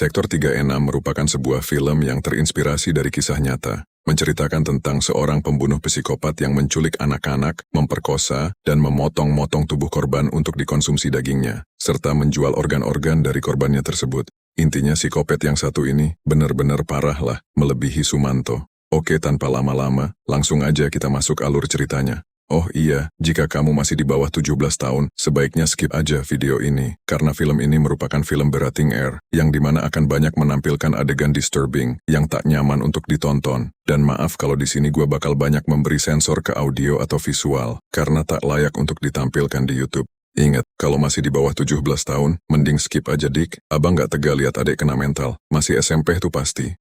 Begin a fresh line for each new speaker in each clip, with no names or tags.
Sektor 36 merupakan sebuah film yang terinspirasi dari kisah nyata, menceritakan tentang seorang pembunuh psikopat yang menculik anak-anak, memperkosa, dan memotong-motong tubuh korban untuk dikonsumsi dagingnya, serta menjual organ-organ dari korbannya tersebut. Intinya psikopat yang satu ini benar-benar parah lah, melebihi Sumanto. Oke, tanpa lama-lama, langsung aja kita masuk alur ceritanya. Oh iya, jika kamu masih di bawah 17 tahun, sebaiknya skip aja video ini, karena film ini merupakan film berating air, yang dimana akan banyak menampilkan adegan disturbing, yang tak nyaman untuk ditonton. Dan maaf kalau di sini gua bakal banyak memberi sensor ke audio atau visual, karena tak layak untuk ditampilkan di YouTube. Ingat, kalau masih di bawah 17 tahun, mending skip aja dik, abang gak tega lihat adek kena mental, masih SMP tuh pasti.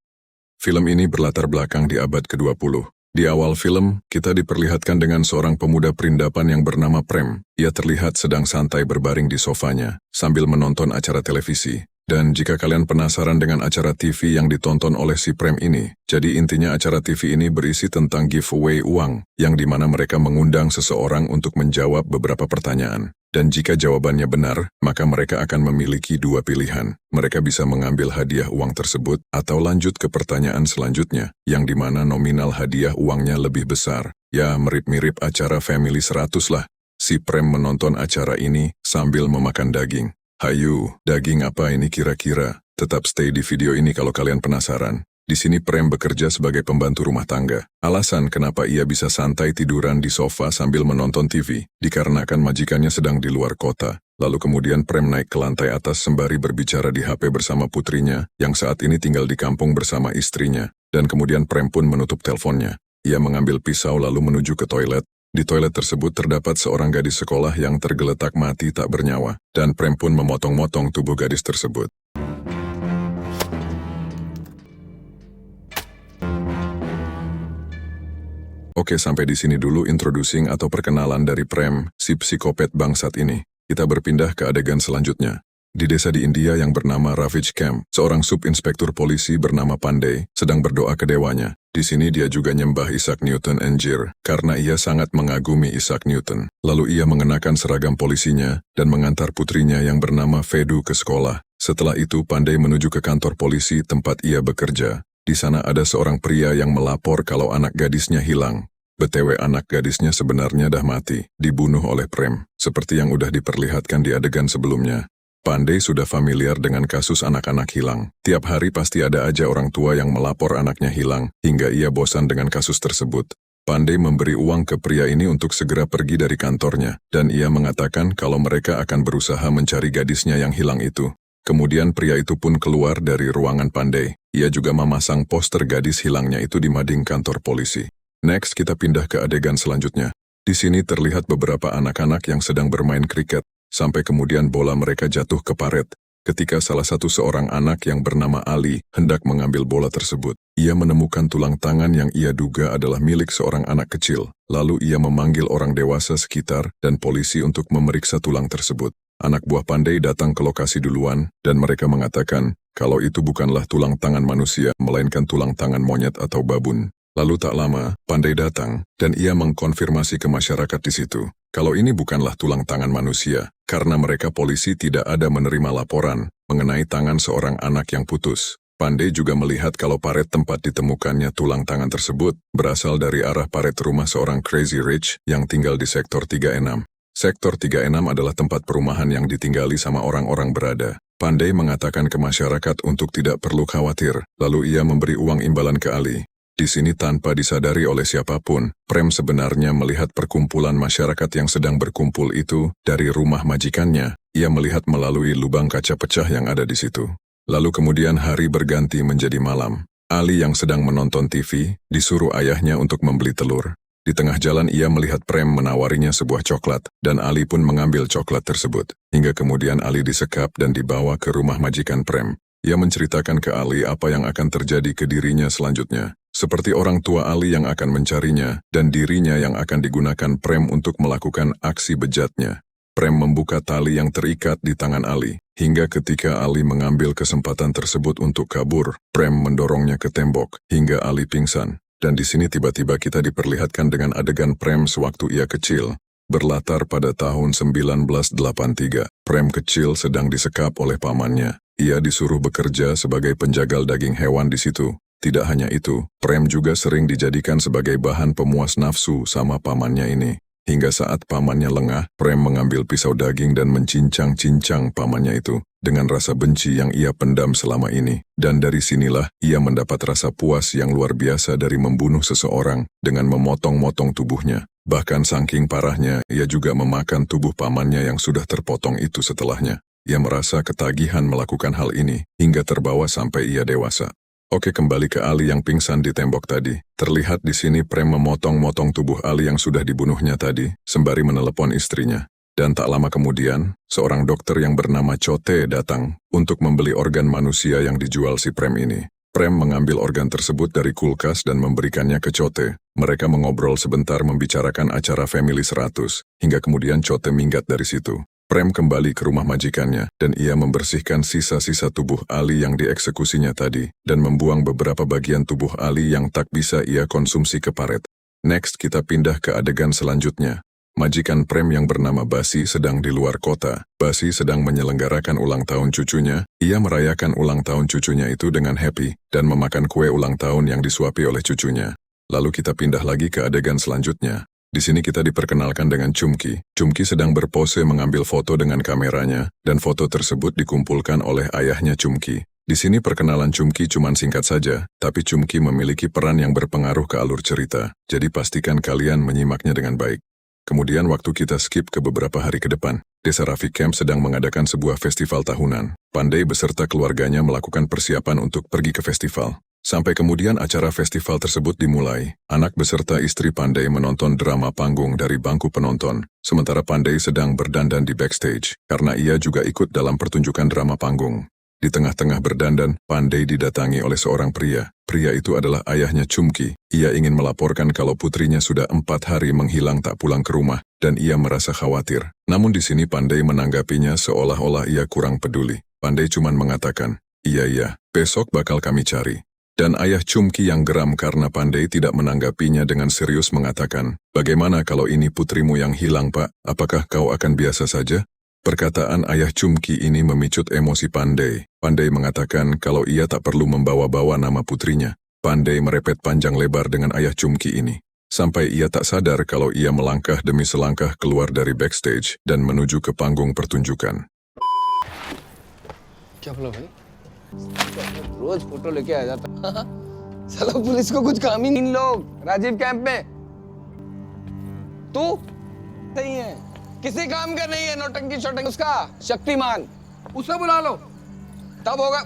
Film ini berlatar belakang di abad ke-20. Di awal film, kita diperlihatkan dengan seorang pemuda perindapan yang bernama Prem. Ia terlihat sedang santai berbaring di sofanya, sambil menonton acara televisi. Dan jika kalian penasaran dengan acara TV yang ditonton oleh si Prem ini, jadi intinya acara TV ini berisi tentang giveaway uang, yang dimana mereka mengundang seseorang untuk menjawab beberapa pertanyaan. Dan jika jawabannya benar, maka mereka akan memiliki dua pilihan. Mereka bisa mengambil hadiah uang tersebut, atau lanjut ke pertanyaan selanjutnya, yang dimana nominal hadiah uangnya lebih besar. Ya, mirip-mirip acara Family 100 lah. Si Prem menonton acara ini sambil memakan daging. Hayu, daging apa ini kira-kira? Tetap stay di video ini kalau kalian penasaran. Di sini Prem bekerja sebagai pembantu rumah tangga. Alasan kenapa ia bisa santai tiduran di sofa sambil menonton TV, dikarenakan majikannya sedang di luar kota. Lalu kemudian Prem naik ke lantai atas sembari berbicara di HP bersama putrinya, yang saat ini tinggal di kampung bersama istrinya. Dan kemudian Prem pun menutup teleponnya. Ia mengambil pisau lalu menuju ke toilet. Di toilet tersebut terdapat seorang gadis sekolah yang tergeletak mati tak bernyawa, dan Prem pun memotong-motong tubuh gadis tersebut. Oke, sampai di sini dulu introducing atau perkenalan dari Prem, si psikopat bangsat ini. Kita berpindah ke adegan selanjutnya. Di desa di India yang bernama Ravij Camp, seorang subinspektur polisi bernama Pandey sedang berdoa ke dewanya. Di sini dia juga nyembah Isaac Newton Anjir, karena ia sangat mengagumi Isaac Newton. Lalu ia mengenakan seragam polisinya dan mengantar putrinya yang bernama Vedu ke sekolah. Setelah itu Pandey menuju ke kantor polisi tempat ia bekerja. Di sana ada seorang pria yang melapor kalau anak gadisnya hilang. BTW anak gadisnya sebenarnya dah mati, dibunuh oleh Prem, seperti yang udah diperlihatkan di adegan sebelumnya. Pandey sudah familiar dengan kasus anak-anak hilang. Tiap hari pasti ada aja orang tua yang melapor anaknya hilang, hingga ia bosan dengan kasus tersebut. Pandey memberi uang ke pria ini untuk segera pergi dari kantornya, dan ia mengatakan kalau mereka akan berusaha mencari gadisnya yang hilang itu. Kemudian pria itu pun keluar dari ruangan Pandey. Ia juga memasang poster gadis hilangnya itu di mading kantor polisi. Next, kita pindah ke adegan selanjutnya. Di sini terlihat beberapa anak-anak yang sedang bermain kriket, sampai kemudian bola mereka jatuh ke paret. Ketika salah satu seorang anak yang bernama Ali hendak mengambil bola tersebut, ia menemukan tulang tangan yang ia duga adalah milik seorang anak kecil. Lalu ia memanggil orang dewasa sekitar dan polisi untuk memeriksa tulang tersebut. Anak buah Pandey datang ke lokasi duluan, dan mereka mengatakan kalau itu bukanlah tulang tangan manusia, melainkan tulang tangan monyet atau babun. Lalu tak lama, Pandey datang, dan ia mengkonfirmasi ke masyarakat di situ, kalau ini bukanlah tulang tangan manusia, karena mereka polisi tidak ada menerima laporan mengenai tangan seorang anak yang putus. Pandey juga melihat kalau paret tempat ditemukannya tulang tangan tersebut berasal dari arah paret rumah seorang Crazy Rich yang tinggal di Sektor 36. Sektor 36 adalah tempat perumahan yang ditinggali sama orang-orang berada. Pandey mengatakan ke masyarakat untuk tidak perlu khawatir, lalu ia memberi uang imbalan ke Ali. Di sini tanpa disadari oleh siapapun, Prem sebenarnya melihat perkumpulan masyarakat yang sedang berkumpul itu dari rumah majikannya. Ia melihat melalui lubang kaca pecah yang ada di situ. Lalu kemudian hari berganti menjadi malam. Ali yang sedang menonton TV, disuruh ayahnya untuk membeli telur. Di tengah jalan ia melihat Prem menawarinya sebuah coklat, dan Ali pun mengambil coklat tersebut. Hingga kemudian Ali disekap dan dibawa ke rumah majikan Prem. Ia menceritakan ke Ali apa yang akan terjadi ke dirinya selanjutnya. Seperti orang tua Ali yang akan mencarinya, dan dirinya yang akan digunakan Prem untuk melakukan aksi bejatnya. Prem membuka tali yang terikat di tangan Ali, hingga ketika Ali mengambil kesempatan tersebut untuk kabur, Prem mendorongnya ke tembok, hingga Ali pingsan. Dan di sini tiba-tiba kita diperlihatkan dengan adegan Prem sewaktu ia kecil. Berlatar pada tahun 1983, Prem kecil sedang disekap oleh pamannya. Ia disuruh bekerja sebagai penjagal daging hewan di situ. Tidak hanya itu, Prem juga sering dijadikan sebagai bahan pemuas nafsu sama pamannya ini. Hingga saat pamannya lengah, Prem mengambil pisau daging dan mencincang-cincang pamannya itu dengan rasa benci yang ia pendam selama ini. Dan dari sinilah ia mendapat rasa puas yang luar biasa dari membunuh seseorang dengan memotong-motong tubuhnya. Bahkan saking parahnya, ia juga memakan tubuh pamannya yang sudah terpotong itu setelahnya. Ia merasa ketagihan melakukan hal ini hingga terbawa sampai ia dewasa. Oke, kembali ke Ali yang pingsan di tembok tadi. Terlihat di sini Prem memotong-motong tubuh Ali yang sudah dibunuhnya tadi, sembari menelepon istrinya. Dan tak lama kemudian, seorang dokter yang bernama Chote datang untuk membeli organ manusia yang dijual si Prem ini. Prem mengambil organ tersebut dari kulkas dan memberikannya ke Chote. Mereka mengobrol sebentar membicarakan acara Family 100, hingga kemudian Chote minggat dari situ. Prem kembali ke rumah majikannya, dan ia membersihkan sisa-sisa tubuh Ali yang dieksekusinya tadi, dan membuang beberapa bagian tubuh Ali yang tak bisa ia konsumsi ke paret. Next, kita pindah ke adegan selanjutnya. Majikan Prem yang bernama Basi sedang di luar kota. Basi sedang menyelenggarakan ulang tahun cucunya. Ia merayakan ulang tahun cucunya itu dengan happy, dan memakan kue ulang tahun yang disuapi oleh cucunya. Lalu kita pindah lagi ke adegan selanjutnya. Di sini kita diperkenalkan dengan Chumki. Chumki sedang berpose mengambil foto dengan kameranya, dan foto tersebut dikumpulkan oleh ayahnya Chumki. Di sini perkenalan Chumki cuman singkat saja, tapi Chumki memiliki peran yang berpengaruh ke alur cerita, jadi pastikan kalian menyimaknya dengan baik. Kemudian waktu kita skip ke beberapa hari ke depan, Desa Rafiq Camp sedang mengadakan sebuah festival tahunan. Pandai beserta keluarganya melakukan persiapan untuk pergi ke festival. Sampai kemudian acara festival tersebut dimulai, anak beserta istri Pandai menonton drama panggung dari bangku penonton, sementara Pandai sedang berdandan di backstage, karena ia juga ikut dalam pertunjukan drama panggung. Di tengah-tengah berdandan, Pandai didatangi oleh seorang pria. Pria itu adalah ayahnya Chumki. Ia ingin melaporkan kalau putrinya sudah 4 hari menghilang tak pulang ke rumah, dan ia merasa khawatir. Namun di sini Pandai menanggapinya seolah-olah ia kurang peduli. Pandai cuman mengatakan, iya, besok bakal kami cari. Dan ayah Chumki yang geram karena Pandai tidak menanggapinya dengan serius mengatakan, bagaimana kalau ini putrimu yang hilang, Pak? Apakah kau akan biasa saja? Perkataan ayah Chumki ini memicut emosi Pandai. Pandai mengatakan kalau ia tak perlu membawa-bawa nama putrinya. Pandai merepet panjang lebar dengan ayah Chumki ini. Sampai ia tak sadar kalau ia melangkah demi selangkah keluar dari backstage dan menuju ke panggung pertunjukan.
क्या बोला भाई? रोज फोटो लेके आ जाता साला पुलिस को कुछ काम ही नहीं लोग राजीव कैंप में तू सही है किसी काम का नहीं है नौटंकी छोटंकी उसका शक्तिमान उसे बुला लो तब होगा.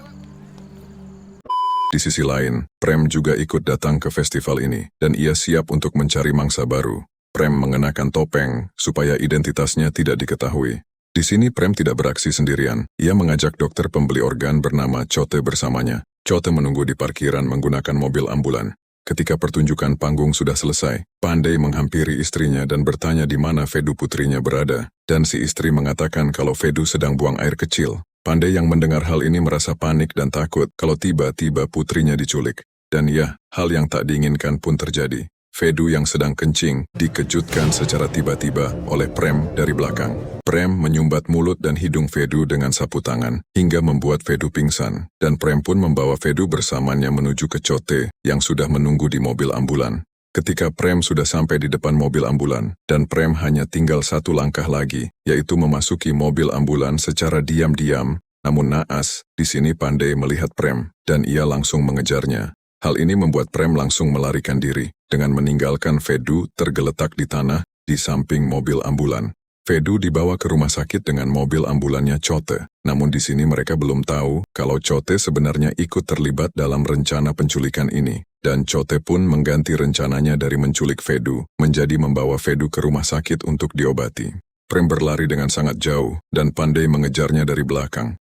Di sisi lain, Prem juga ikut datang ke festival ini dan ia siap untuk mencari mangsa baru. Prem mengenakan topeng supaya identitasnya tidak diketahui. Di sini Prem tidak beraksi sendirian. Ia mengajak dokter pembeli organ bernama Chote bersamanya. Chote menunggu di parkiran menggunakan mobil ambulan. Ketika pertunjukan panggung sudah selesai, Pandai menghampiri istrinya dan bertanya di mana Fedu putrinya berada. Dan si istri mengatakan kalau Fedu sedang buang air kecil. Pandai yang mendengar hal ini merasa panik dan takut kalau tiba-tiba putrinya diculik. Dan ya, hal yang tak diinginkan pun terjadi. Fedu yang sedang kencing dikejutkan secara tiba-tiba oleh Prem dari belakang. Prem menyumbat mulut dan hidung Fedu dengan sapu tangan hingga membuat Fedu pingsan. Dan Prem pun membawa Fedu bersamanya menuju ke Chote yang sudah menunggu di mobil ambulan. Ketika Prem sudah sampai di depan mobil ambulan, dan Prem hanya tinggal 1 langkah lagi, yaitu memasuki mobil ambulan secara diam-diam, namun naas, di sini Pandai melihat Prem, dan ia langsung mengejarnya. Hal ini membuat Prem langsung melarikan diri, dengan meninggalkan Fedu tergeletak di tanah di samping mobil ambulan. Fedu dibawa ke rumah sakit dengan mobil ambulannya Chote. Namun di sini mereka belum tahu kalau Chote sebenarnya ikut terlibat dalam rencana penculikan ini. Dan Chote pun mengganti rencananya dari menculik Fedu, menjadi membawa Fedu ke rumah sakit untuk diobati. Prem berlari dengan sangat jauh, dan Pandai mengejarnya dari belakang.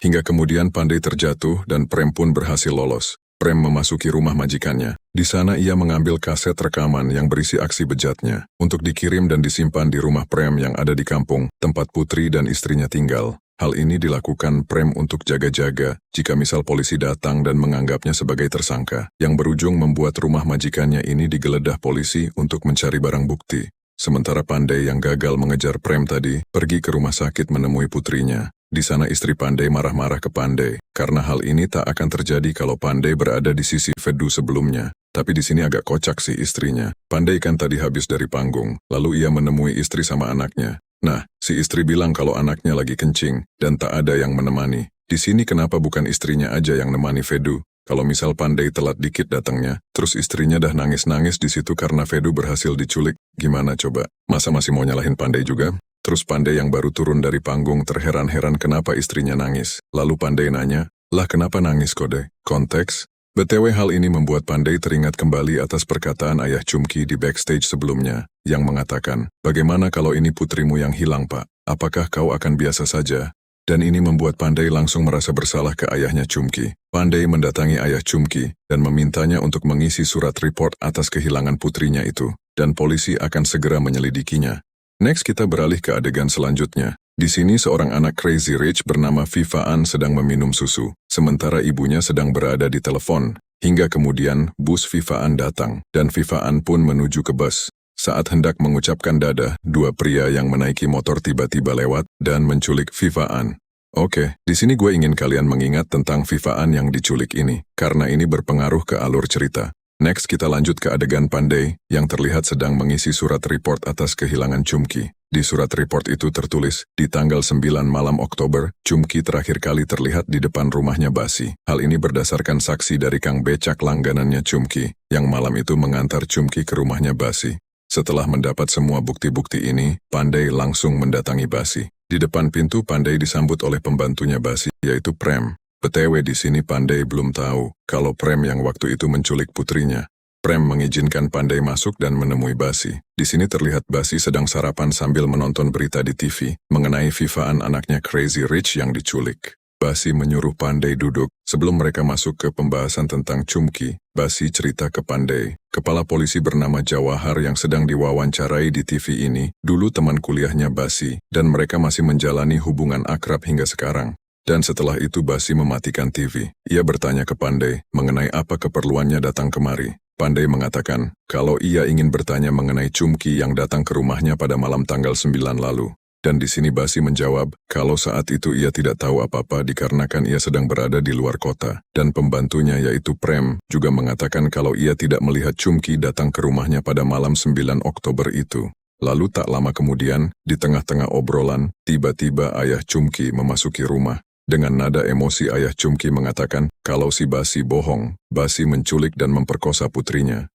Hingga kemudian Pandai terjatuh dan Prem pun berhasil lolos. Prem memasuki rumah majikannya. Di sana ia mengambil kaset rekaman yang berisi aksi bejatnya untuk dikirim dan disimpan di rumah Prem yang ada di kampung, tempat putri dan istrinya tinggal. Hal ini dilakukan Prem untuk jaga-jaga jika misal polisi datang dan menganggapnya sebagai tersangka, yang berujung membuat rumah majikannya ini digeledah polisi untuk mencari barang bukti. Sementara Pandey yang gagal mengejar Prem tadi, pergi ke rumah sakit menemui putrinya. Di sana istri Pandey marah-marah ke Pandey, karena hal ini tak akan terjadi kalau Pandey berada di sisi Fedu sebelumnya. Tapi di sini agak kocak sih istrinya. Pandey kan tadi habis dari panggung, lalu ia menemui istri sama anaknya. Nah, si istri bilang kalau anaknya lagi kencing, dan tak ada yang menemani. Di sini kenapa bukan istrinya aja yang nemani Fedu? Kalau misal Pandey telat dikit datangnya, terus istrinya dah nangis-nangis di situ karena Fedu berhasil diculik, gimana coba? Masa masih mau nyalahin Pandey juga? Terus Pandey yang baru turun dari panggung terheran-heran kenapa istrinya nangis. Lalu Pandey nanya, lah kenapa nangis kode? Konteks? BTW hal ini membuat Pandey teringat kembali atas perkataan ayah Chumki di backstage sebelumnya, yang mengatakan, bagaimana kalau ini putrimu yang hilang pak? Apakah kau akan biasa saja? Dan ini membuat Pandey langsung merasa bersalah ke ayahnya Chumki. Pandey mendatangi ayah Chumki dan memintanya untuk mengisi surat report atas kehilangan putrinya itu, dan polisi akan segera menyelidikinya. Next kita beralih ke adegan selanjutnya. Di sini seorang anak Crazy Rich bernama Viva An sedang meminum susu, sementara ibunya sedang berada di telepon. Hingga kemudian bus Viva An datang, dan Viva An pun menuju ke bus. Saat hendak mengucapkan dadah, dua pria yang menaiki motor tiba-tiba lewat dan menculik Viva An. Oke, di sini gue ingin kalian mengingat tentang Viva An yang diculik ini, karena ini berpengaruh ke alur cerita. Next kita lanjut ke adegan Pandey, yang terlihat sedang mengisi surat report atas kehilangan Chumki. Di surat report itu tertulis, di tanggal 9 malam Oktober, Chumki terakhir kali terlihat di depan rumahnya Basi. Hal ini berdasarkan saksi dari Kang Becak langganannya Chumki, yang malam itu mengantar Chumki ke rumahnya Basi. Setelah mendapat semua bukti-bukti ini, Pandey langsung mendatangi Basi. Di depan pintu Pandey disambut oleh pembantunya Basi, yaitu Prem. BTW di sini Pandey belum tahu kalau Prem yang waktu itu menculik putrinya. Prem mengizinkan Pandey masuk dan menemui Basi. Di sini terlihat Basi sedang sarapan sambil menonton berita di TV mengenai Viva An anaknya Crazy Rich yang diculik. Basi menyuruh Pandey duduk. Sebelum mereka masuk ke pembahasan tentang Chumki, Basi cerita ke Pandey. Kepala polisi bernama Jawahar yang sedang diwawancarai di TV ini, dulu teman kuliahnya Basi, dan mereka masih menjalani hubungan akrab hingga sekarang. Dan setelah itu Basi mematikan TV. Ia bertanya ke Pandey mengenai apa keperluannya datang kemari. Pandey mengatakan kalau ia ingin bertanya mengenai Chumki yang datang ke rumahnya pada malam tanggal 9 lalu. Dan di sini Basi menjawab kalau saat itu ia tidak tahu apa-apa dikarenakan ia sedang berada di luar kota. Dan pembantunya yaitu Prem juga mengatakan kalau ia tidak melihat Chumki datang ke rumahnya pada malam 9 Oktober itu. Lalu tak lama kemudian, di tengah-tengah obrolan, tiba-tiba ayah Chumki memasuki rumah. Dengan nada emosi ayah Chumki mengatakan kalau si Basi bohong, Basi menculik dan memperkosa putrinya.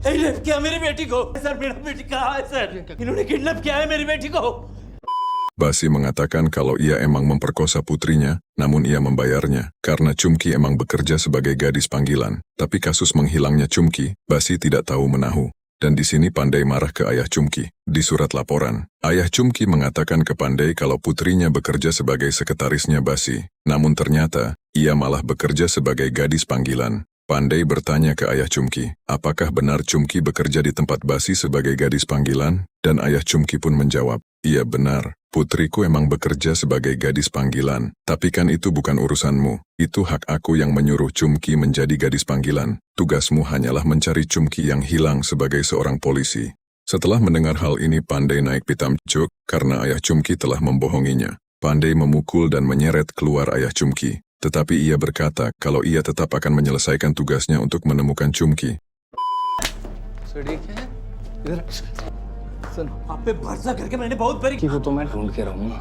Rape किया मेरी बेटी को सर मेरा बेटी कहाँ है सर इन्होंने किडनैप किया है मेरी बेटी को
Basi mengatakan kalau ia emang memperkosa putrinya, namun ia membayarnya, karena Chumki emang bekerja sebagai gadis panggilan. Tapi kasus menghilangnya Chumki, Basi tidak tahu menahu. Dan di sini Pandey marah ke ayah Chumki. Di surat laporan, ayah Chumki mengatakan ke Pandey kalau putrinya bekerja sebagai sekretarisnya Basi. Namun ternyata, ia malah bekerja sebagai gadis panggilan. Pandey bertanya ke ayah Chumki, apakah benar Chumki bekerja di tempat Basi sebagai gadis panggilan? Dan ayah Chumki pun menjawab, iya benar, putriku emang bekerja sebagai gadis panggilan. Tapi kan itu bukan urusanmu, itu hak aku yang menyuruh Chumki menjadi gadis panggilan. Tugasmu hanyalah mencari Chumki yang hilang sebagai seorang polisi. Setelah mendengar hal ini Pandey naik pitam cuk karena ayah Chumki telah membohonginya. Pandey memukul dan menyeret keluar ayah Chumki. Tetapi ia berkata kalau ia tetap akan menyelesaikan tugasnya untuk menemukan Chumki.
आप पे भरोसा करके मैंने बहुत बड़ी
वो तो मैं ढूंढ के रहूंगा.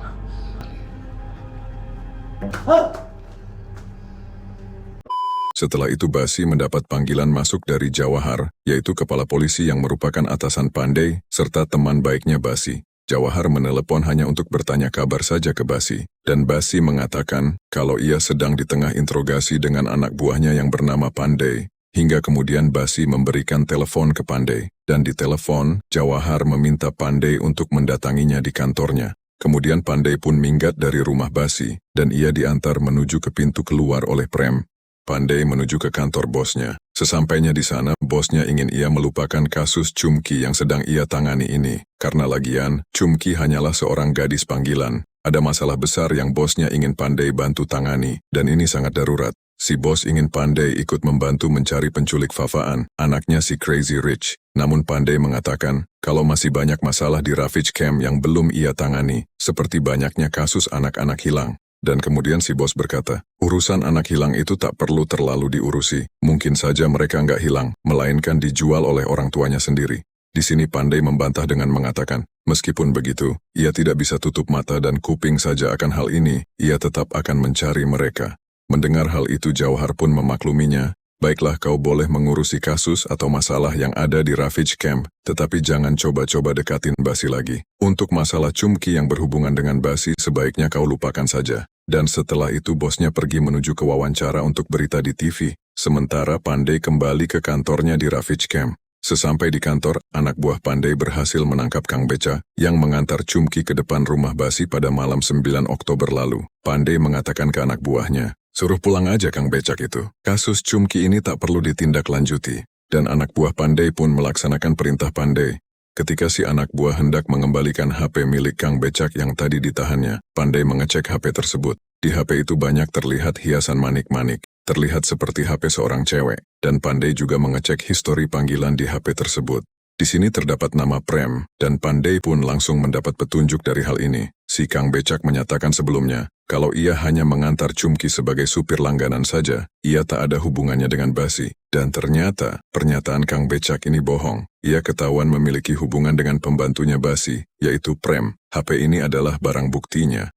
Setelah itu Basi mendapat panggilan masuk dari Jawahar, yaitu kepala polisi yang merupakan atasan Pandey, serta teman baiknya Basi. Jawahar menelepon hanya untuk bertanya kabar saja ke Basi, dan Basi mengatakan kalau ia sedang di tengah interogasi dengan anak buahnya yang bernama Pandey, hingga kemudian Basi memberikan telepon ke Pandey, dan di telepon, Jawahar meminta Pandey untuk mendatanginya di kantornya. Kemudian Pandey pun minggat dari rumah Basi, dan ia diantar menuju ke pintu keluar oleh Prem. Pandey menuju ke kantor bosnya. Sesampainya di sana, bosnya ingin ia melupakan kasus Chumki yang sedang ia tangani ini. Karena lagian, Chumki hanyalah seorang gadis panggilan. Ada masalah besar yang bosnya ingin Pandai bantu tangani, dan ini sangat darurat. Si bos ingin Pandai ikut membantu mencari penculik Fafaan, anaknya si Crazy Rich. Namun Pandai mengatakan, kalau masih banyak masalah di Ravage Camp yang belum ia tangani, seperti banyaknya kasus anak-anak hilang. Dan kemudian si bos berkata, urusan anak hilang itu tak perlu terlalu diurusi. Mungkin saja mereka nggak hilang, melainkan dijual oleh orang tuanya sendiri. Di sini Pandai membantah dengan mengatakan, meskipun begitu, ia tidak bisa tutup mata dan kuping saja akan hal ini, ia tetap akan mencari mereka. Mendengar hal itu Jauhar pun memakluminya, baiklah kau boleh mengurusi kasus atau masalah yang ada di Ravage Camp, tetapi jangan coba-coba dekatin Basi lagi. Untuk masalah Chumki yang berhubungan dengan Basi sebaiknya kau lupakan saja. Dan setelah itu bosnya pergi menuju ke wawancara untuk berita di TV, sementara Pandai kembali ke kantornya di Ravage Camp. Sesampai di kantor, anak buah Pandai berhasil menangkap Kang Beca yang mengantar Chumki ke depan rumah Basi pada malam 9 Oktober lalu. Pandai mengatakan ke anak buahnya, suruh pulang aja Kang Becak itu. Kasus Chumki ini tak perlu ditindaklanjuti. Dan anak buah Pandai pun melaksanakan perintah Pandai. Ketika si anak buah hendak mengembalikan HP milik Kang Becak yang tadi ditahannya, Pandai mengecek HP tersebut. Di HP itu banyak terlihat hiasan manik-manik. Terlihat seperti HP seorang cewek, dan Pandai juga mengecek histori panggilan di HP tersebut. Di sini terdapat nama Prem, dan Pandai pun langsung mendapat petunjuk dari hal ini. Si Kang Becak menyatakan sebelumnya, kalau ia hanya mengantar Chumki sebagai supir langganan saja, ia tak ada hubungannya dengan Basi. Dan ternyata, pernyataan Kang Becak ini bohong. Ia ketahuan memiliki hubungan dengan pembantunya Basi, yaitu Prem. HP ini adalah barang buktinya.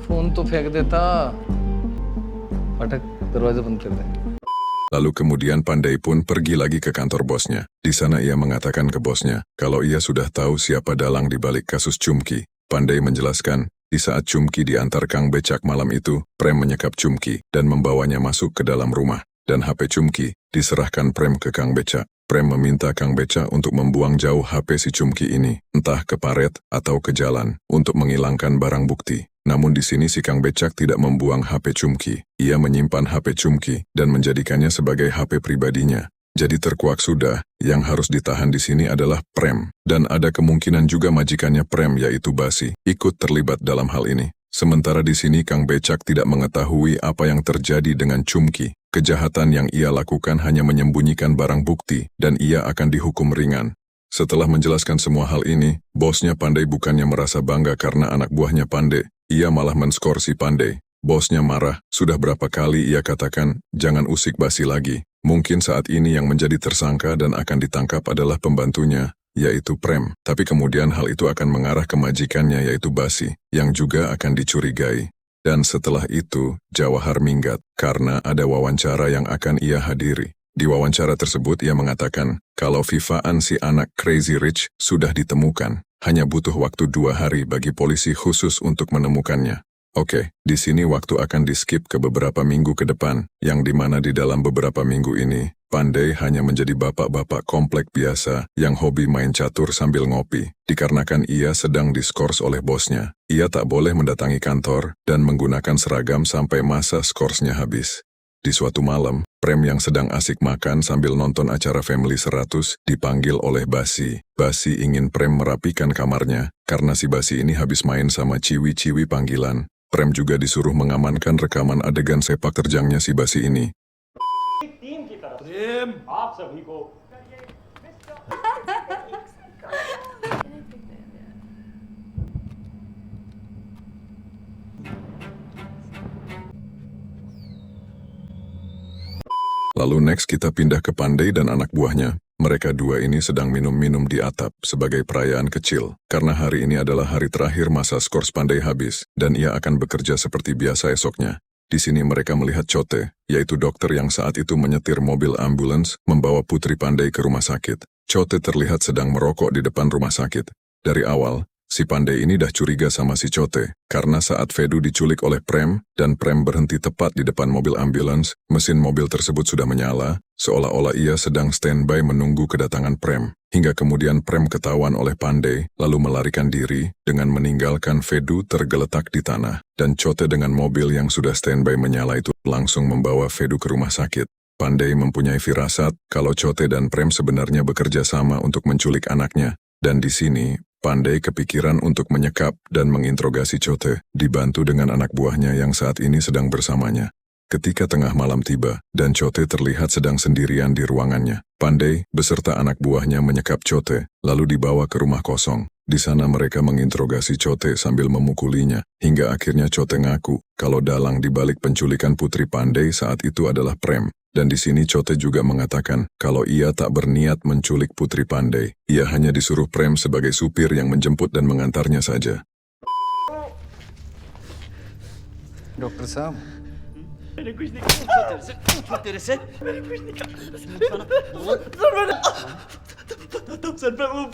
Phone तो फेंक देता फटक दरवाजा बंद कर दे
Lalu kemudian Pandai pun pergi lagi ke kantor bosnya. Di sana ia mengatakan ke bosnya, kalau ia sudah tahu siapa dalang di balik kasus Chumki. Pandai menjelaskan, di saat Chumki diantar Kang Becak malam itu, Prem menyekap Chumki dan membawanya masuk ke dalam rumah. Dan HP Chumki diserahkan Prem ke Kang Becak. Prem meminta Kang Becak untuk membuang jauh HP si Chumki ini, entah ke paret atau ke jalan, untuk menghilangkan barang bukti. Namun di sini si Kang Becak tidak membuang HP Chumki. Ia menyimpan HP Chumki dan menjadikannya sebagai HP pribadinya. Jadi terkuak sudah, yang harus ditahan di sini adalah Prem. Dan ada kemungkinan juga majikannya Prem yaitu Basi, ikut terlibat dalam hal ini. Sementara di sini Kang Becak tidak mengetahui apa yang terjadi dengan Chumki. Kejahatan yang ia lakukan hanya menyembunyikan barang bukti dan ia akan dihukum ringan. Setelah menjelaskan semua hal ini, bosnya Pandai bukannya merasa bangga karena anak buahnya Pandai. Ia malah menskor si Pandai. Bosnya marah, sudah berapa kali ia katakan, jangan usik Basi lagi. Mungkin saat ini yang menjadi tersangka dan akan ditangkap adalah pembantunya, yaitu Prem. Tapi kemudian hal itu akan mengarah ke majikannya yaitu Basi, yang juga akan dicurigai. Dan setelah itu, Jauhar minggat, karena ada wawancara yang akan ia hadiri. Di wawancara tersebut ia mengatakan, kalau Fifaan si anak Crazy Rich sudah ditemukan. Hanya butuh waktu 2 hari bagi polisi khusus untuk menemukannya. Oke, di sini waktu akan di-skip ke beberapa minggu ke depan, yang dimana di dalam beberapa minggu ini, Pandai hanya menjadi bapak-bapak komplek biasa yang hobi main catur sambil ngopi, dikarenakan ia sedang diskors oleh bosnya. Ia tak boleh mendatangi kantor dan menggunakan seragam sampai masa skorsnya habis. Di suatu malam, Prem yang sedang asik makan sambil nonton acara Family 100 dipanggil oleh Basi. Basi ingin Prem merapikan kamarnya, karena si Basi ini habis main sama ciwi-ciwi panggilan. Prem juga disuruh mengamankan rekaman adegan sepak terjangnya si Basi ini.
Team की तरफ प्रेम आप सभी को
Lalu next kita pindah ke Pandai dan anak buahnya. Mereka dua ini sedang minum-minum di atap sebagai perayaan kecil. Karena hari ini adalah hari terakhir masa skors Pandai habis, dan ia akan bekerja seperti biasa esoknya. Di sini mereka melihat Chote, yaitu dokter yang saat itu menyetir mobil ambulans membawa Putri Pandai ke rumah sakit. Chote terlihat sedang merokok di depan rumah sakit. Dari awal, si Pandai ini dah curiga sama si Chote, karena saat Fedu diculik oleh Prem, dan Prem berhenti tepat di depan mobil ambulans, mesin mobil tersebut sudah menyala, seolah-olah ia sedang standby menunggu kedatangan Prem. Hingga kemudian Prem ketahuan oleh Pandai, lalu melarikan diri, dengan meninggalkan Fedu tergeletak di tanah, dan Chote dengan mobil yang sudah standby menyala itu langsung membawa Fedu ke rumah sakit. Pandey mempunyai firasat kalau Chote dan Prem sebenarnya bekerja sama untuk menculik anaknya. Dan di sini, Pandey kepikiran untuk menyekap dan menginterogasi Chote, dibantu dengan anak buahnya yang saat ini sedang bersamanya. Ketika tengah malam tiba, dan Chote terlihat sedang sendirian di ruangannya, Pandey beserta anak buahnya menyekap Chote, lalu dibawa ke rumah kosong. Di sana mereka menginterogasi Chote sambil memukulinya, hingga akhirnya Chote ngaku kalau dalang di balik penculikan putri Pandey saat itu adalah Prem. Dan di sini Chote juga mengatakan kalau ia tak berniat menculik putri Pandey. Ia hanya disuruh Prem sebagai supir yang menjemput dan mengantarnya saja.
Doctor साहब
मैंने कुछ नहीं कहा तेरे से पूछो तेरे से मैंने कुछ नहीं कहा सर मैंने तब सर मैं वो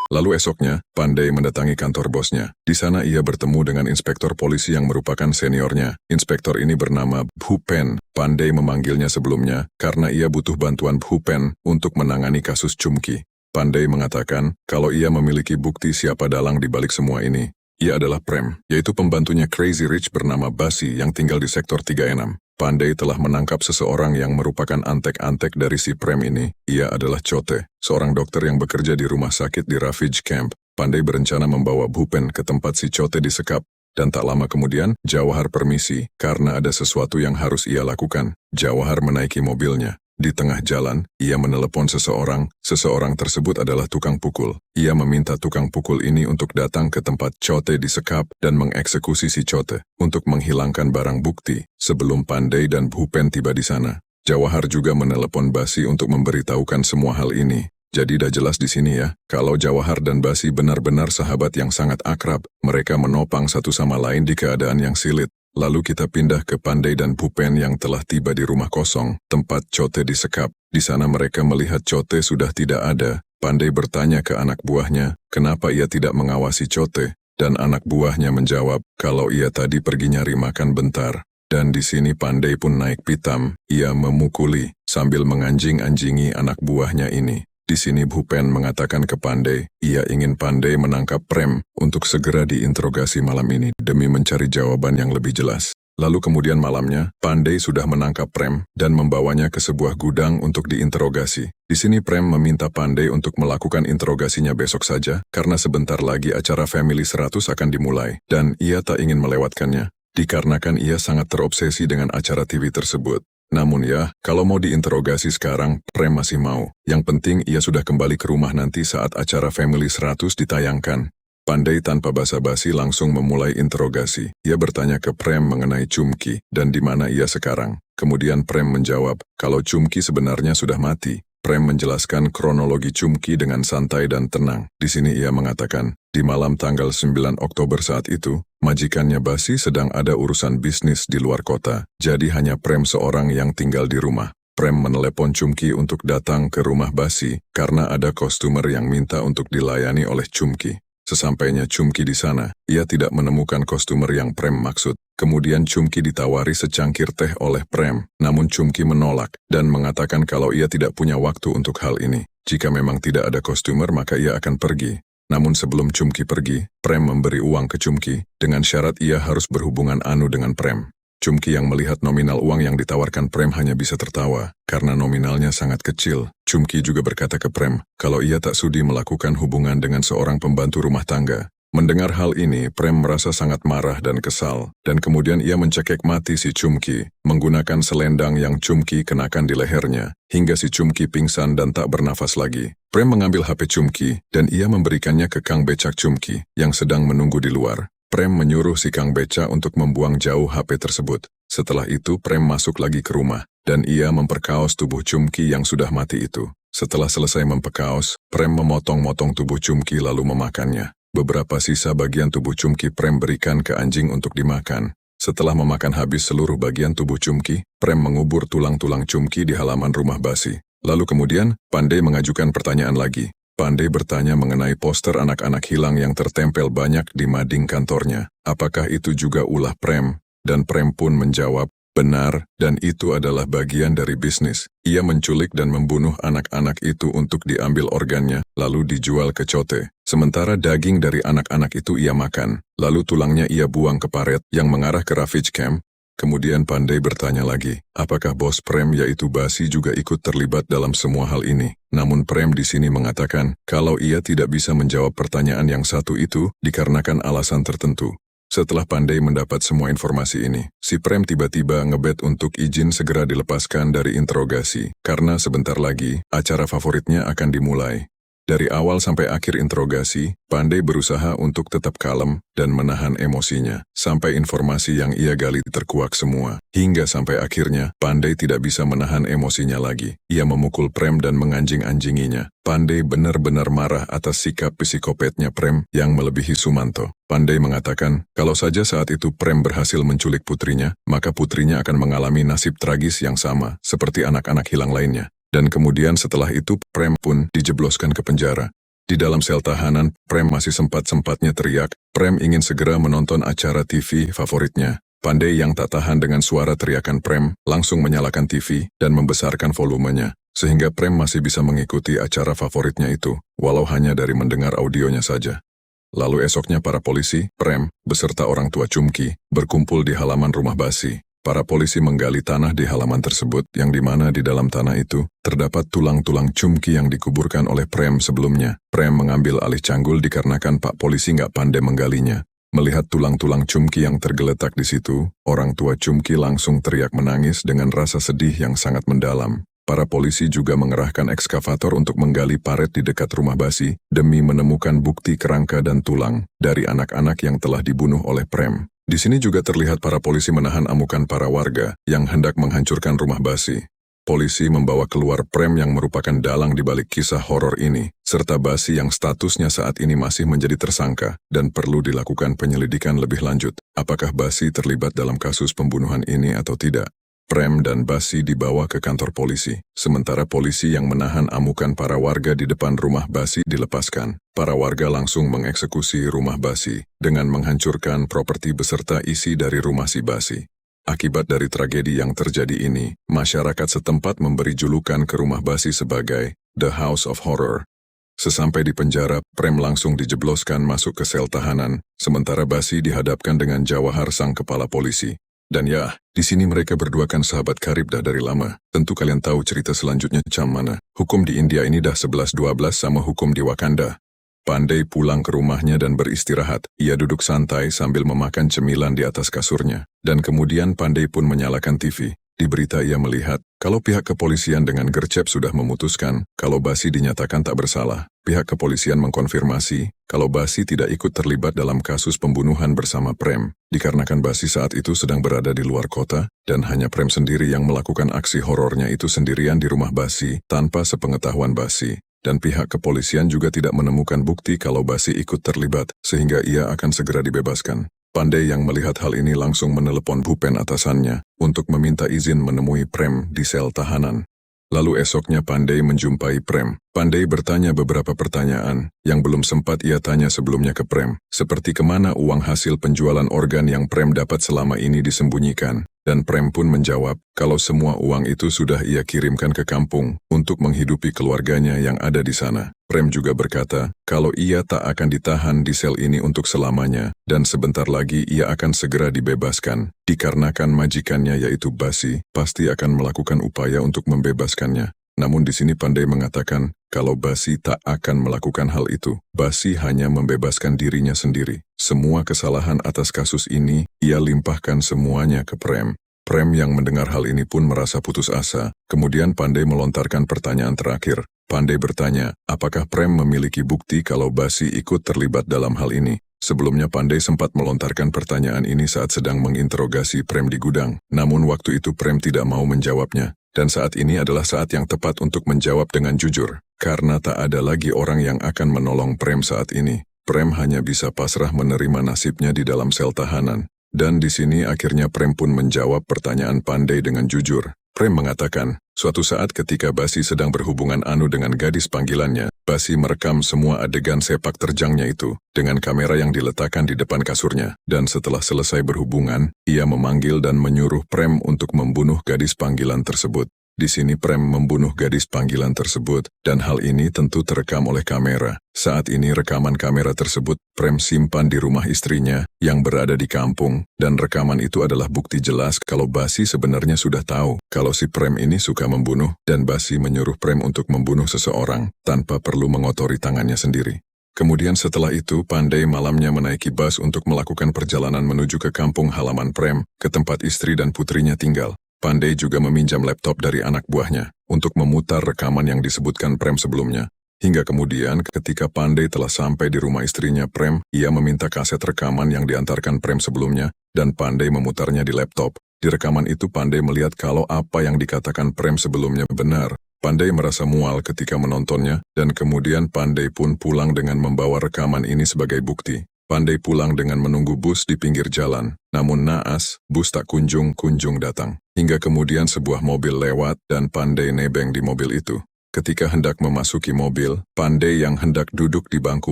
Lalu esoknya, Pandey mendatangi kantor bosnya. Di sana ia bertemu dengan inspektor polisi yang merupakan seniornya. Inspektor ini bernama Bhupen. Pandey memanggilnya sebelumnya karena ia butuh bantuan Bhupen untuk menangani kasus Chumki. Pandey mengatakan kalau ia memiliki bukti siapa dalang di balik semua ini. Ia adalah Prem, yaitu pembantunya Crazy Rich bernama Basi yang tinggal di sektor 36. Pandey telah menangkap seseorang yang merupakan antek-antek dari si Prem ini. Ia adalah Chote, seorang dokter yang bekerja di rumah sakit di Ravij Camp. Pandey berencana membawa Bhupen ke tempat si Chote disekap. Dan tak lama kemudian, Jawahar permisi karena ada sesuatu yang harus ia lakukan. Jawahar menaiki mobilnya. Di tengah jalan, ia menelepon seseorang. Seseorang tersebut adalah tukang pukul. Ia meminta tukang pukul ini untuk datang ke tempat Chote disekap dan mengeksekusi si Chote untuk menghilangkan barang bukti sebelum Pandey dan Bhupen tiba di sana. Jawahar juga menelepon Basi untuk memberitahukan semua hal ini. Jadi dah jelas di sini ya, kalau Jawahar dan Basi benar-benar sahabat yang sangat akrab, mereka menopang satu sama lain di keadaan yang sulit. Lalu kita pindah ke Pandey dan Bhupen yang telah tiba di rumah kosong, tempat Chote disekap. Di sana mereka melihat Chote sudah tidak ada. Pandey bertanya ke anak buahnya, kenapa ia tidak mengawasi Chote? Dan anak buahnya menjawab, kalau ia tadi pergi nyari makan bentar. Dan di sini Pandey pun naik pitam, ia memukuli, sambil menganjing-anjingi anak buahnya ini. Di sini Bhupen mengatakan ke Pandey, ia ingin Pandey menangkap Prem untuk segera diinterogasi malam ini demi mencari jawaban yang lebih jelas. Lalu kemudian malamnya, Pandey sudah menangkap Prem dan membawanya ke sebuah gudang untuk diinterogasi. Di sini Prem meminta Pandey untuk melakukan interogasinya besok saja karena sebentar lagi acara Family 100 akan dimulai dan ia tak ingin melewatkannya dikarenakan ia sangat terobsesi dengan acara TV tersebut. Namun ya, kalau mau diinterogasi sekarang, Prem masih mau. Yang penting ia sudah kembali ke rumah nanti saat acara Family 100 ditayangkan. Pandey tanpa basa-basi langsung memulai interogasi. Ia bertanya ke Prem mengenai Chumki dan di mana ia sekarang. Kemudian Prem menjawab kalau Chumki sebenarnya sudah mati. Prem menjelaskan kronologi Chumki dengan santai dan tenang. Di sini ia mengatakan, di malam tanggal 9 Oktober saat itu, majikannya Basi sedang ada urusan bisnis di luar kota. Jadi hanya Prem seorang yang tinggal di rumah. Prem menelepon Chumki untuk datang ke rumah Basi karena ada kostumer yang minta untuk dilayani oleh Chumki. Sesampainya Chumki di sana, ia tidak menemukan kostumer yang Prem maksud. Kemudian Chumki ditawari secangkir teh oleh Prem, namun Chumki menolak dan mengatakan kalau ia tidak punya waktu untuk hal ini. Jika memang tidak ada kostumer maka ia akan pergi. Namun sebelum Chumki pergi, Prem memberi uang ke Chumki dengan syarat ia harus berhubungan anu dengan Prem. Chumki yang melihat nominal uang yang ditawarkan Prem hanya bisa tertawa, karena nominalnya sangat kecil. Chumki juga berkata ke Prem, kalau ia tak sudi melakukan hubungan dengan seorang pembantu rumah tangga. Mendengar hal ini, Prem merasa sangat marah dan kesal, dan kemudian ia mencekik mati si Chumki, menggunakan selendang yang Chumki kenakan di lehernya, hingga si Chumki pingsan dan tak bernafas lagi. Prem mengambil HP Chumki, dan ia memberikannya ke Kang Becak Chumki, yang sedang menunggu di luar. Prem menyuruh si Kang Beca untuk membuang jauh HP tersebut. Setelah itu Prem masuk lagi ke rumah, dan ia memperkaos tubuh Chumki yang sudah mati itu. Setelah selesai memperkaos, Prem memotong-motong tubuh Chumki lalu memakannya. Beberapa sisa bagian tubuh Chumki Prem berikan ke anjing untuk dimakan. Setelah memakan habis seluruh bagian tubuh Chumki, Prem mengubur tulang-tulang Chumki di halaman rumah Basi. Lalu kemudian, Pandey mengajukan pertanyaan lagi. Pandey bertanya mengenai poster anak-anak hilang yang tertempel banyak di mading kantornya. Apakah itu juga ulah Prem? Dan Prem pun menjawab, Benar, dan itu adalah bagian dari bisnis. Ia menculik dan membunuh anak-anak itu untuk diambil organnya, lalu dijual ke Chote. Sementara daging dari anak-anak itu ia makan, lalu tulangnya ia buang ke paret yang mengarah ke Ravage Camp. Kemudian Pandey bertanya lagi, apakah bos Prem yaitu Basi juga ikut terlibat dalam semua hal ini? Namun Prem di sini mengatakan, kalau ia tidak bisa menjawab pertanyaan yang satu itu, dikarenakan alasan tertentu. Setelah Pandey mendapat semua informasi ini, si Prem tiba-tiba ngebet untuk izin segera dilepaskan dari interogasi, karena sebentar lagi, acara favoritnya akan dimulai. Dari awal sampai akhir interogasi, Pandey berusaha untuk tetap kalem dan menahan emosinya, sampai informasi yang ia gali terkuak semua. Hingga sampai akhirnya, Pandey tidak bisa menahan emosinya lagi. Ia memukul Prem dan menganjing-anjinginya. Pandey benar-benar marah atas sikap psikopatnya Prem yang melebihi Sumanto. Pandey mengatakan, kalau saja saat itu Prem berhasil menculik putrinya, maka putrinya akan mengalami nasib tragis yang sama, seperti anak-anak hilang lainnya. Dan kemudian setelah itu, Prem pun dijebloskan ke penjara. Di dalam sel tahanan, Prem masih sempat-sempatnya teriak, Prem ingin segera menonton acara TV favoritnya. Pandey yang tak tahan dengan suara teriakan Prem, langsung menyalakan TV dan membesarkan volumenya, sehingga Prem masih bisa mengikuti acara favoritnya itu, walau hanya dari mendengar audionya saja. Lalu esoknya para polisi, Prem, beserta orang tua Chumki, berkumpul di halaman rumah Basi. Para polisi menggali tanah di halaman tersebut, yang dimana di dalam tanah itu, terdapat tulang-tulang Chumki yang dikuburkan oleh Prem sebelumnya. Prem mengambil alih canggul dikarenakan Pak Polisi nggak pandai menggalinya. Melihat tulang-tulang Chumki yang tergeletak di situ, orang tua Chumki langsung teriak menangis dengan rasa sedih yang sangat mendalam. Para polisi juga mengerahkan ekskavator untuk menggali paret di dekat rumah Basi, demi menemukan bukti kerangka dan tulang dari anak-anak yang telah dibunuh oleh Prem. Di sini juga terlihat para polisi menahan amukan para warga yang hendak menghancurkan rumah Basi. Polisi membawa keluar Prem yang merupakan dalang di balik kisah horor ini, serta Basi yang statusnya saat ini masih menjadi tersangka dan perlu dilakukan penyelidikan lebih lanjut. Apakah Basi terlibat dalam kasus pembunuhan ini atau tidak? Prem dan Basi dibawa ke kantor polisi, sementara polisi yang menahan amukan para warga di depan rumah Basi dilepaskan. Para warga langsung mengeksekusi rumah Basi dengan menghancurkan properti beserta isi dari rumah si Basi. Akibat dari tragedi yang terjadi ini, masyarakat setempat memberi julukan ke rumah Basi sebagai The House of Horror. Sesampai di penjara, Prem langsung dijebloskan masuk ke sel tahanan, sementara Basi dihadapkan dengan Jawahar sang kepala polisi. Dan ya, di sini mereka berdua kan sahabat karib dah dari lama. Tentu kalian tahu cerita selanjutnya macam mana. Hukum di India ini dah 11-12 sama hukum di Wakanda. Pandey pulang ke rumahnya dan beristirahat. Ia duduk santai sambil memakan cemilan di atas kasurnya. Dan kemudian Pandey pun menyalakan TV. Di berita ia melihat, kalau pihak kepolisian dengan gercep sudah memutuskan kalau Basi dinyatakan tak bersalah. Pihak kepolisian mengkonfirmasi kalau Basi tidak ikut terlibat dalam kasus pembunuhan bersama Prem, dikarenakan Basi saat itu sedang berada di luar kota, dan hanya Prem sendiri yang melakukan aksi horornya itu sendirian di rumah Basi, tanpa sepengetahuan Basi. Dan pihak kepolisian juga tidak menemukan bukti kalau Basi ikut terlibat, sehingga ia akan segera dibebaskan. Pandey yang melihat hal ini langsung menelepon Bhupen atasannya untuk meminta izin menemui Prem di sel tahanan. Lalu esoknya Pandey menjumpai Prem. Pandey bertanya beberapa pertanyaan yang belum sempat ia tanya sebelumnya ke Prem, seperti kemana uang hasil penjualan organ yang Prem dapat selama ini disembunyikan. Dan Prem pun menjawab kalau semua uang itu sudah ia kirimkan ke kampung untuk menghidupi keluarganya yang ada di sana. Prem juga berkata kalau ia tak akan ditahan di sel ini untuk selamanya dan sebentar lagi ia akan segera dibebaskan, dikarenakan majikannya yaitu Basi pasti akan melakukan upaya untuk membebaskannya. Namun di sini Pandey mengatakan kalau Basi tak akan melakukan hal itu. Basi hanya membebaskan dirinya sendiri. Semua kesalahan atas kasus ini, ia limpahkan semuanya ke Prem. Prem yang mendengar hal ini pun merasa putus asa. Kemudian Pandey melontarkan pertanyaan terakhir. Pandey bertanya, apakah Prem memiliki bukti kalau Basi ikut terlibat dalam hal ini? Sebelumnya Pandey sempat melontarkan pertanyaan ini saat sedang menginterogasi Prem di gudang. Namun waktu itu Prem tidak mau menjawabnya. Dan saat ini adalah saat yang tepat untuk menjawab dengan jujur. Karena tak ada lagi orang yang akan menolong Prem saat ini. Prem hanya bisa pasrah menerima nasibnya di dalam sel tahanan. Dan di sini akhirnya Prem pun menjawab pertanyaan Pandey dengan jujur. Prem mengatakan, suatu saat ketika Basi sedang berhubungan dengan gadis panggilannya, Basi merekam semua adegan sepak terjangnya itu dengan kamera yang diletakkan di depan kasurnya. Dan setelah selesai berhubungan, ia memanggil dan menyuruh Prem untuk membunuh gadis panggilan tersebut. Di sini Prem membunuh gadis panggilan tersebut, dan hal ini tentu terekam oleh kamera. Saat ini rekaman kamera tersebut Prem simpan di rumah istrinya yang berada di kampung, dan rekaman itu adalah bukti jelas kalau Basi sebenarnya sudah tahu kalau si Prem ini suka membunuh, dan Basi menyuruh Prem untuk membunuh seseorang tanpa perlu mengotori tangannya sendiri. Kemudian setelah itu, Pandey malamnya menaiki bus untuk melakukan perjalanan menuju ke kampung halaman Prem, ke tempat istri dan putrinya tinggal. Pandey juga meminjam laptop dari anak buahnya untuk memutar rekaman yang disebutkan Prem sebelumnya. Hingga kemudian ketika Pandey telah sampai di rumah istrinya Prem, ia meminta kaset rekaman yang diantarkan Prem sebelumnya dan Pandey memutarnya di laptop. Di rekaman itu Pandey melihat kalau apa yang dikatakan Prem sebelumnya benar. Pandey merasa mual ketika menontonnya dan kemudian Pandey pun pulang dengan membawa rekaman ini sebagai bukti. Pandey pulang dengan menunggu bus di pinggir jalan, namun naas, bus tak kunjung datang. Hingga kemudian sebuah mobil lewat dan Pandey nebeng di mobil itu. Ketika hendak memasuki mobil, Pandey yang hendak duduk di bangku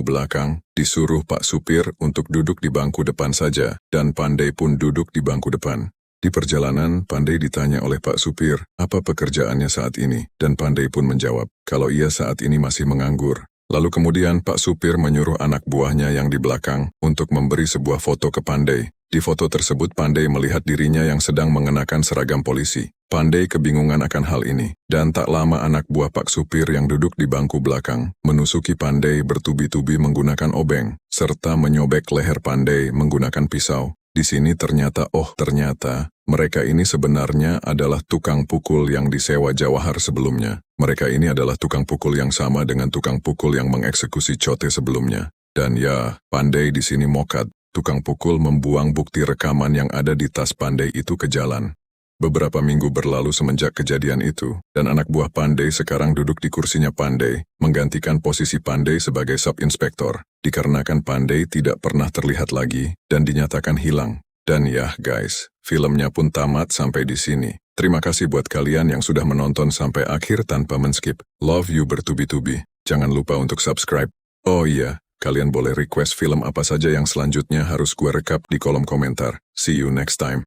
belakang, disuruh Pak Supir untuk duduk di bangku depan saja, dan Pandey pun duduk di bangku depan. Di perjalanan, Pandey ditanya oleh Pak Supir, apa pekerjaannya saat ini, dan Pandey pun menjawab, kalau ia saat ini masih menganggur. Lalu kemudian Pak Supir menyuruh anak buahnya yang di belakang untuk memberi sebuah foto ke Pandey. Di foto tersebut Pandey melihat dirinya yang sedang mengenakan seragam polisi. Pandey kebingungan akan hal ini, dan tak lama anak buah Pak Supir yang duduk di bangku belakang menusuki Pandey bertubi-tubi menggunakan obeng, serta menyobek leher Pandey menggunakan pisau. Di sini ternyata mereka ini sebenarnya adalah tukang pukul yang disewa Jawahar sebelumnya. Mereka ini adalah tukang pukul yang sama dengan tukang pukul yang mengeksekusi Chote sebelumnya. Dan ya, Pandey di sini mokat. Tukang pukul membuang bukti rekaman yang ada di tas Pandey itu ke jalan. Beberapa minggu berlalu semenjak kejadian itu, dan anak buah Pandey sekarang duduk di kursinya Pandey, menggantikan posisi Pandey sebagai sub-inspektor, dikarenakan Pandey tidak pernah terlihat lagi dan dinyatakan hilang. Dan ya guys, filmnya pun tamat sampai di sini. Terima kasih buat kalian yang sudah menonton sampai akhir tanpa men-skip. Love you bertubi-tubi. Jangan lupa untuk subscribe. Oh iya, kalian boleh request film apa saja yang selanjutnya harus gue rekap di kolom komentar. See you next time.